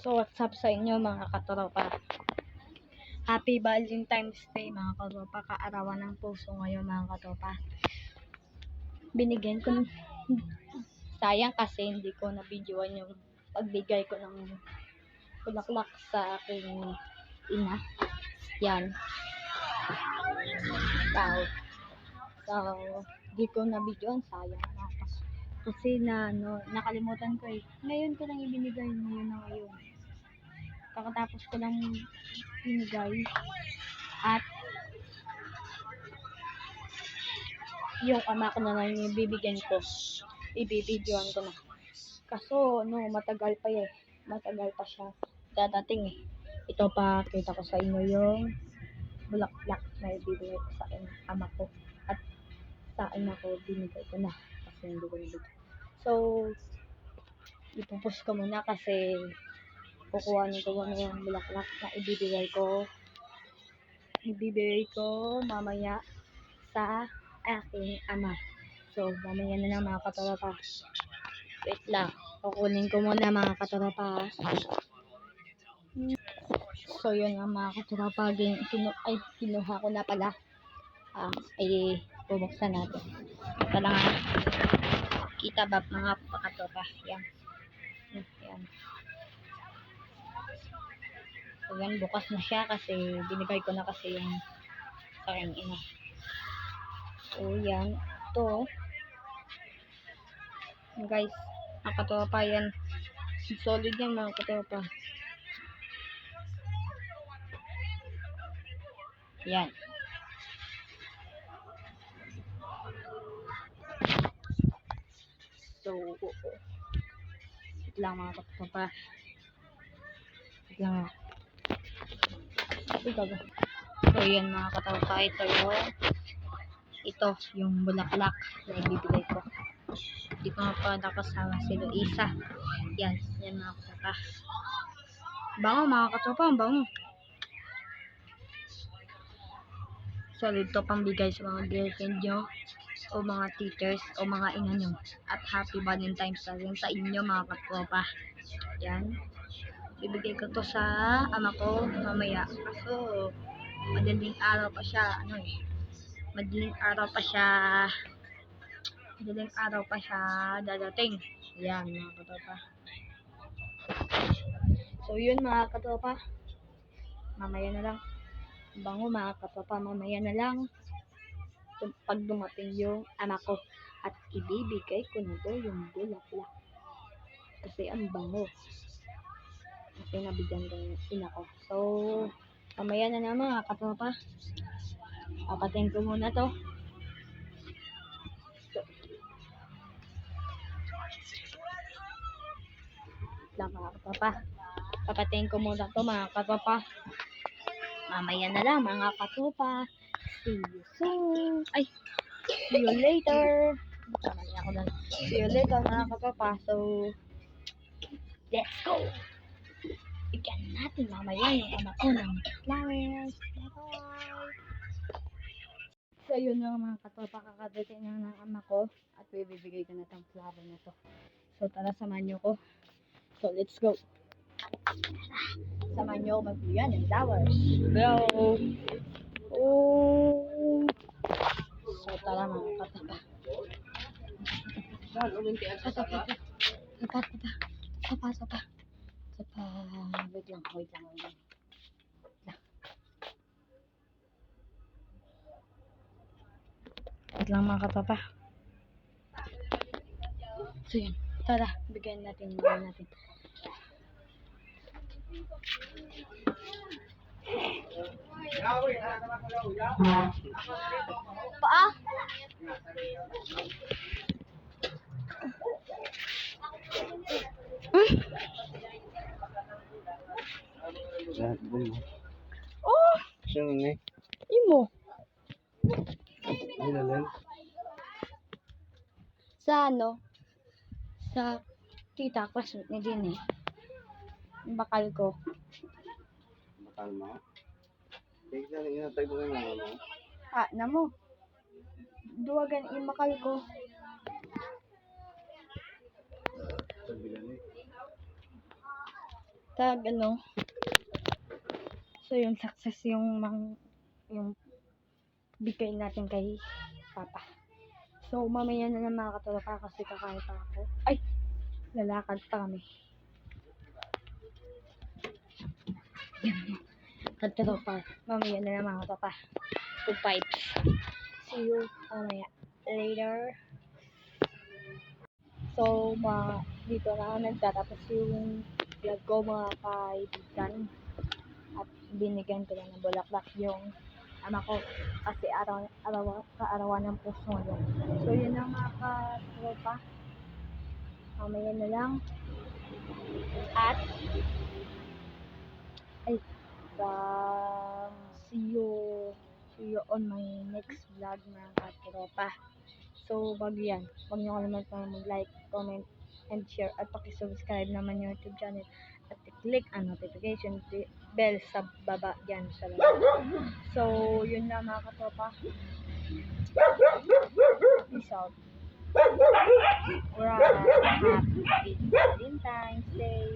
So what's up sa inyo mga katropa? Happy Valentine's Day mga katropa. Kaarawan ng puso ngayon mga katropa. Binigyan ko sayang kasi hindi ko na-videoan yung pagbigay ko ng bulaklak sa aking ina. Yan. So hindi ko na-videoan, sayang. Kasi nakalimutan ko eh. Ngayon ko lang ibinigay, ngayon. Kakatapos ko lang binigay. At yung ama ko na lang yung bibigyan ko. Ibibidyoan ko na. Kaso, matagal pa eh. Matagal pa siya dadating eh. Ito pa, kita ko sa inyo yung bulaklak na ibibigay ko sa ama ko. At sa ina ko, binigay ko na. Kasi hindi ko nabigay. So, ipupush ko muna kasi kukuhanin ko muna yung bulaklak na ibibigay ko mamaya sa aking ama. So, mamaya na lang mga katropa. Wait lang. Kukunin ko muna mga katropa. So, yun nga mga katropa. Kinuha ko na pala. Ay, bubuksan natin. Ito lang kita ba mga katropa. Yan. Yan. So, yan. Bukas na siya kasi binigay ko na kasi yung sa aking ina. So, yan. Ito. Guys, mga katropa yan. Solid yan mga katropa. Yan. So, wait lang mga katropa. Wait lang. So, yan mga katropa. Ito yung bulaklak na ibibigay ko. Hindi ko nga pa nakasama si Luisa. Yan mga katropa. Bango mga katropa, ang bango. Solid to pambigay sa mga girlfriend nyo o mga teachers o mga ina nyo. At happy Valentine's Day sa inyo mga katropa. Yan. Bibigay ko to sa ama ko mamaya. Kaso madaling araw pa siya. Madaling araw pa siya dadating. Yan mga katropa. So yun mga katropa. Mamaya na lang. Bango mga katropa. Mamaya na lang. Pag dumating yung ama ko. At ibibigay ko na to yung bulaklak. Kasi ang bango. Kasi nabigyan ko yung ina ko. So, mamaya na naman mga katropa. Papatin ko muna to. Mga katropa. Papatin ko muna to mga katropa. Mamaya na lang mga katropa. See you soon. Ay, see you later. See you later mga katropa. So, let's go. Bigyan natin mamaya yung ama ko ng flowers. Bye-bye. So, yun lang mga katropa. Kakadating lang ng ama ko. At bibigay ko na itong flower na to. So, tara samahan nyo ko. So, let's go. Samahan nyo ako magbuyan ng flowers. Go! Oh! So, tara mga katropa. Sopa. Wait lang. Wait lang mga katropa. So, yun. Tara, bigyan natin. Paa? Oh! Sino ni? Imo. Ay, nalang. Sa sa tita classmate ni din eh. Bakal ko. Bakal mo? Tignan niyo na tayo ng ano. Namo. Duwagan yung bakal ko. Sabihan ni. Tag ano. So yung success yung yung bigay natin kay Papa. So mamaya na lang mga katropa kasi kakain pa ako. Ay! Lalakad pa kami. Katropa. Mamaya na lang mga katropa. Good vibes. See you mamaya. Later. So, dito na ako nagtatapos yung vlog ko mga kaibigan. At binigyan ko lang ng bulaklak yung ama ko kasi kaarawan ng puso ngayon. So, yun lang mga katropa. Mamaya na lang. At, ay, see you on my next vlog mga katropa. So, bago yan, huwag niyo kalimutan mag-like, comment, and share at paki-subscribe naman yung YouTube channel at i-click ang notification bell sa baba yan sa baba. So, yun na mga katropa. Peace out. Happy Valentine's Day.